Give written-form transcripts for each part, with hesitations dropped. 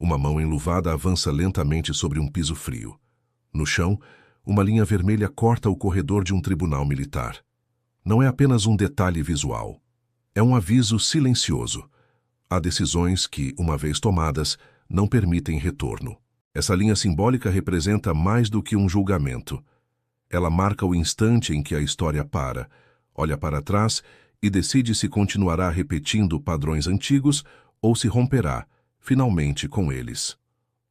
Uma mão enluvada avança lentamente sobre um piso frio. No chão, uma linha vermelha corta o corredor de um tribunal militar. Não é apenas um detalhe visual. É um aviso silencioso. Há decisões que, uma vez tomadas, não permitem retorno. Essa linha simbólica representa mais do que um julgamento. Ela marca o instante em que a história para, olha para trás e decide se continuará repetindo padrões antigos ou se romperá, finalmente, com eles.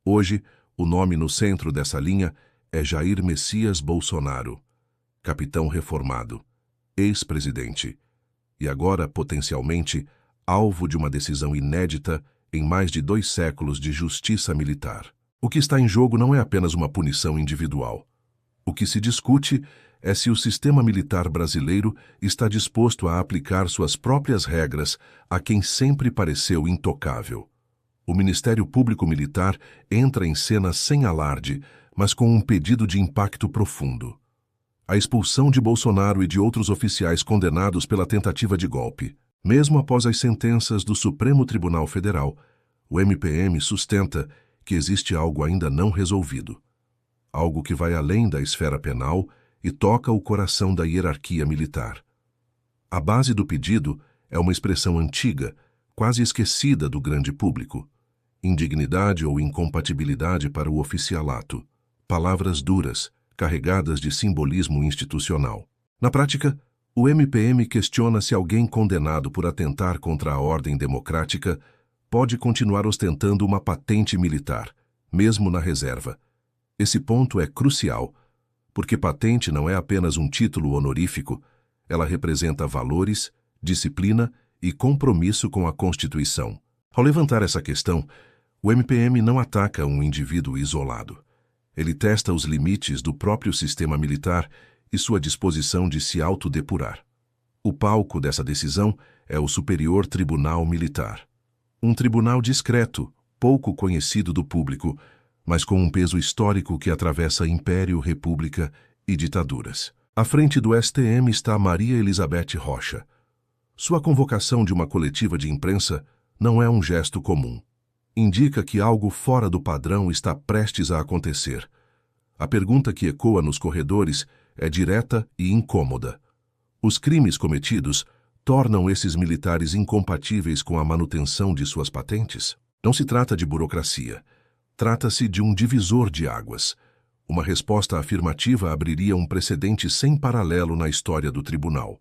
Hoje, o nome no centro dessa linha é Jair Messias Bolsonaro, capitão reformado, ex-presidente, e agora, potencialmente, alvo de uma decisão inédita em mais de 2 séculos de justiça militar. O que está em jogo não é apenas uma punição individual. O que se discute é se o sistema militar brasileiro está disposto a aplicar suas próprias regras a quem sempre pareceu intocável. O Ministério Público Militar entra em cena sem alarde, mas com um pedido de impacto profundo. A expulsão de Bolsonaro e de outros oficiais condenados pela tentativa de golpe. Mesmo após as sentenças do Supremo Tribunal Federal, o MPM sustenta que existe algo ainda não resolvido. Algo que vai além da esfera penal e toca o coração da hierarquia militar. A base do pedido é uma expressão antiga, quase esquecida do grande público. Indignidade ou incompatibilidade para o oficialato. Palavras duras, carregadas de simbolismo institucional. Na prática, o MPM questiona se alguém condenado por atentar contra a ordem democrática pode continuar ostentando uma patente militar, mesmo na reserva. Esse ponto é crucial, porque patente não é apenas um título honorífico, ela representa valores, disciplina e compromisso com a Constituição. Ao levantar essa questão, o MPM não ataca um indivíduo isolado. Ele testa os limites do próprio sistema militar e sua disposição de se autodepurar. O palco dessa decisão é o Superior Tribunal Militar. Um tribunal discreto, pouco conhecido do público, mas com um peso histórico que atravessa império, república e ditaduras. À frente do STM está Maria Elizabeth Rocha. Sua convocação de uma coletiva de imprensa não é um gesto comum. Indica que algo fora do padrão está prestes a acontecer. A pergunta que ecoa nos corredores é direta e incômoda. Os crimes cometidos tornam esses militares incompatíveis com a manutenção de suas patentes? Não se trata de burocracia. Trata-se de um divisor de águas. Uma resposta afirmativa abriria um precedente sem paralelo na história do tribunal.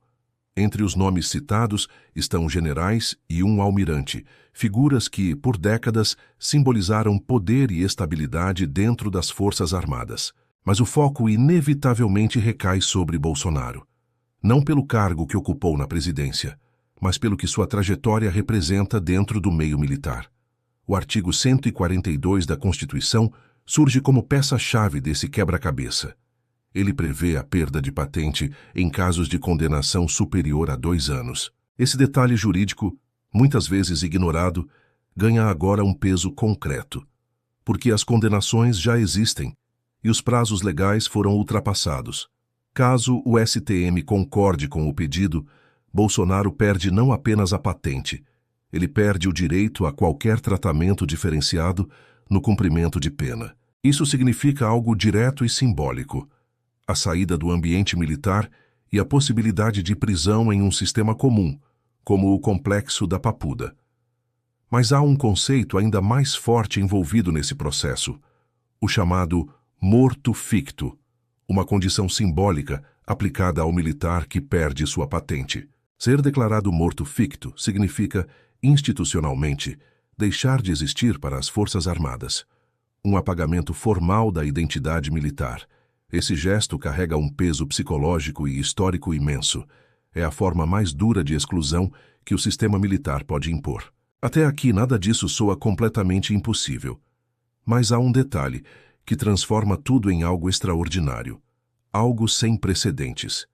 Entre os nomes citados estão generais e um almirante, figuras que, por décadas, simbolizaram poder e estabilidade dentro das Forças Armadas. Mas o foco inevitavelmente recai sobre Bolsonaro. Não pelo cargo que ocupou na presidência, mas pelo que sua trajetória representa dentro do meio militar. O artigo 142 da Constituição surge como peça-chave desse quebra-cabeça. Ele prevê a perda de patente em casos de condenação superior a 2 anos. Esse detalhe jurídico, muitas vezes ignorado, ganha agora um peso concreto, porque as condenações já existem e os prazos legais foram ultrapassados. Caso o STM concorde com o pedido, Bolsonaro perde não apenas a patente, ele perde o direito a qualquer tratamento diferenciado no cumprimento de pena. Isso significa algo direto e simbólico: a saída do ambiente militar e a possibilidade de prisão em um sistema comum, como o complexo da Papuda. Mas há um conceito ainda mais forte envolvido nesse processo: o chamado morto ficto, uma condição simbólica aplicada ao militar que perde sua patente. Ser declarado morto ficto significa, institucionalmente, deixar de existir para as Forças Armadas. Um apagamento formal da identidade militar. Esse gesto carrega um peso psicológico e histórico imenso. É a forma mais dura de exclusão que o sistema militar pode impor. Até aqui nada disso soa completamente impossível. Mas há um detalhe que transforma tudo em algo extraordinário. Algo sem precedentes.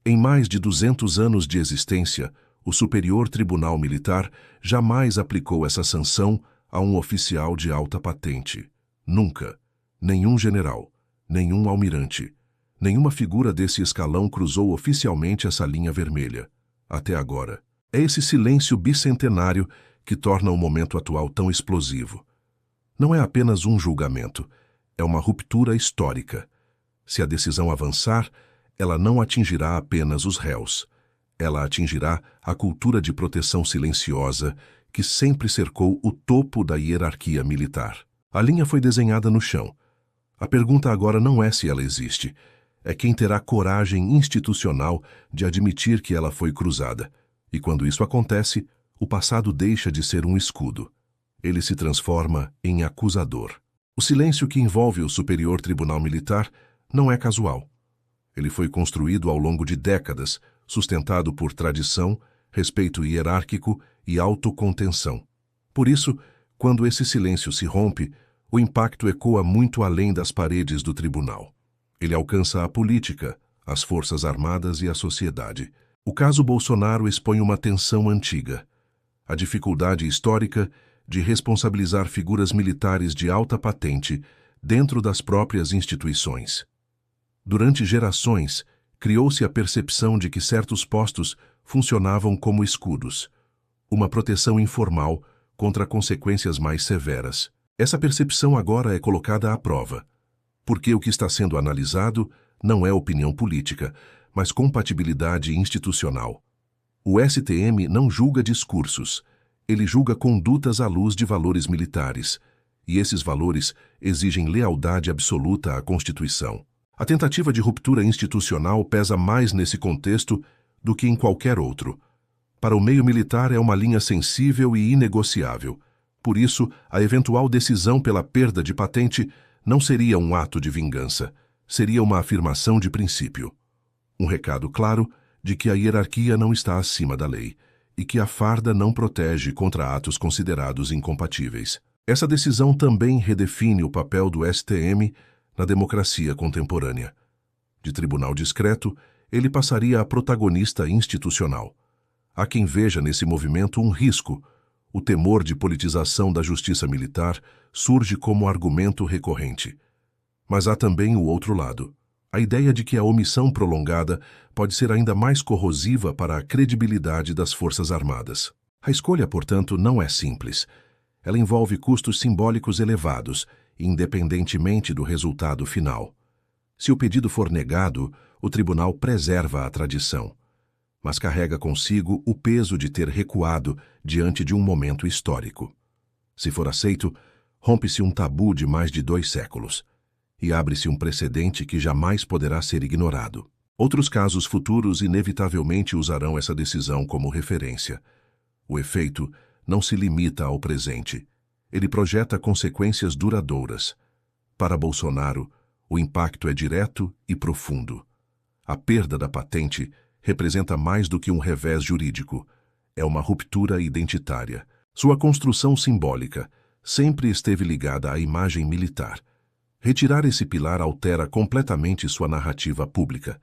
Em mais de 200 anos de existência, o Superior Tribunal Militar jamais aplicou essa sanção a um oficial de alta patente. Nunca. Nenhum general, nenhum almirante, nenhuma figura desse escalão cruzou oficialmente essa linha vermelha. Até agora. É esse silêncio bicentenário que torna o momento atual tão explosivo. Não é apenas um julgamento, é uma ruptura histórica. Se a decisão avançar, ela não atingirá apenas os réus. Ela atingirá a cultura de proteção silenciosa que sempre cercou o topo da hierarquia militar. A linha foi desenhada no chão. A pergunta agora não é se ela existe, é quem terá coragem institucional de admitir que ela foi cruzada. E quando isso acontece, o passado deixa de ser um escudo. Ele se transforma em acusador. O silêncio que envolve o Superior Tribunal Militar não é casual. Ele foi construído ao longo de décadas, sustentado por tradição, respeito hierárquico e autocontenção. Por isso, quando esse silêncio se rompe, o impacto ecoa muito além das paredes do tribunal. Ele alcança a política, as forças armadas e a sociedade. O caso Bolsonaro expõe uma tensão antiga. A dificuldade histórica de responsabilizar figuras militares de alta patente dentro das próprias instituições. Durante gerações, criou-se a percepção de que certos postos funcionavam como escudos, uma proteção informal contra consequências mais severas. Essa percepção agora é colocada à prova, porque o que está sendo analisado não é opinião política, mas compatibilidade institucional. O STM não julga discursos, ele julga condutas à luz de valores militares, e esses valores exigem lealdade absoluta à Constituição. A tentativa de ruptura institucional pesa mais nesse contexto do que em qualquer outro. Para o meio militar é uma linha sensível e inegociável. Por isso, a eventual decisão pela perda de patente não seria um ato de vingança, seria uma afirmação de princípio. Um recado claro de que a hierarquia não está acima da lei e que a farda não protege contra atos considerados incompatíveis. Essa decisão também redefine o papel do STM na democracia contemporânea. De tribunal discreto, ele passaria a protagonista institucional. Há quem veja nesse movimento um risco. O temor de politização da justiça militar surge como argumento recorrente. Mas há também o outro lado. A ideia de que a omissão prolongada pode ser ainda mais corrosiva para a credibilidade das Forças Armadas. A escolha, portanto, não é simples. Ela envolve custos simbólicos elevados, independentemente do resultado final. Se o pedido for negado, o tribunal preserva a tradição, mas carrega consigo o peso de ter recuado diante de um momento histórico. Se for aceito, rompe-se um tabu de mais de 2 séculos e abre-se um precedente que jamais poderá ser ignorado. Outros casos futuros inevitavelmente usarão essa decisão como referência. O efeito não se limita ao presente. Ele projeta consequências duradouras. Para Bolsonaro, o impacto é direto e profundo. A perda da patente representa mais do que um revés jurídico. É uma ruptura identitária. Sua construção simbólica sempre esteve ligada à imagem militar. Retirar esse pilar altera completamente sua narrativa pública.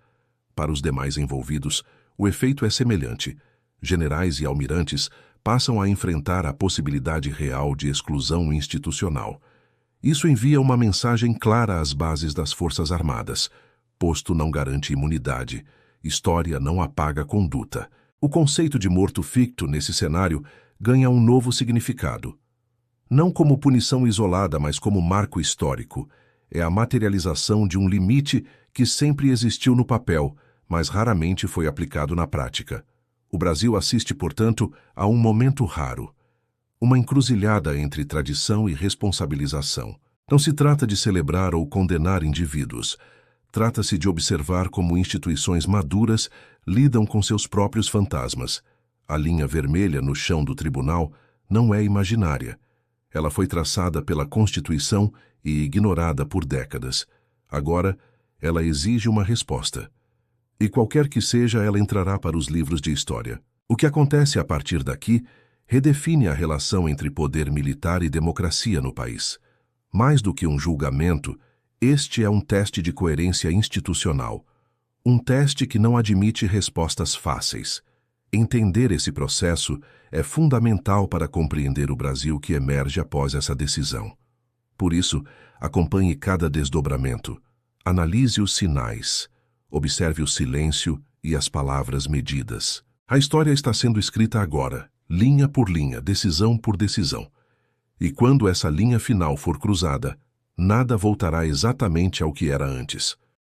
Para os demais envolvidos, o efeito é semelhante. Generais e almirantes passam a enfrentar a possibilidade real de exclusão institucional. Isso envia uma mensagem clara às bases das Forças Armadas. Posto não garante imunidade. História não apaga conduta. O conceito de morto-ficto nesse cenário ganha um novo significado. Não como punição isolada, mas como marco histórico. É a materialização de um limite que sempre existiu no papel, mas raramente foi aplicado na prática. O Brasil assiste, portanto, a um momento raro. Uma encruzilhada entre tradição e responsabilização. Não se trata de celebrar ou condenar indivíduos. Trata-se de observar como instituições maduras lidam com seus próprios fantasmas. A linha vermelha no chão do tribunal não é imaginária. Ela foi traçada pela Constituição e ignorada por décadas. Agora, ela exige uma resposta. E qualquer que seja, ela entrará para os livros de história. O que acontece a partir daqui redefine a relação entre poder militar e democracia no país. Mais do que um julgamento, este é um teste de coerência institucional. Um teste que não admite respostas fáceis. Entender esse processo é fundamental para compreender o Brasil que emerge após essa decisão. Por isso, acompanhe cada desdobramento. Analise os sinais. Observe o silêncio e as palavras medidas. A história está sendo escrita agora, linha por linha, decisão por decisão. E quando essa linha final for cruzada, nada voltará exatamente ao que era antes.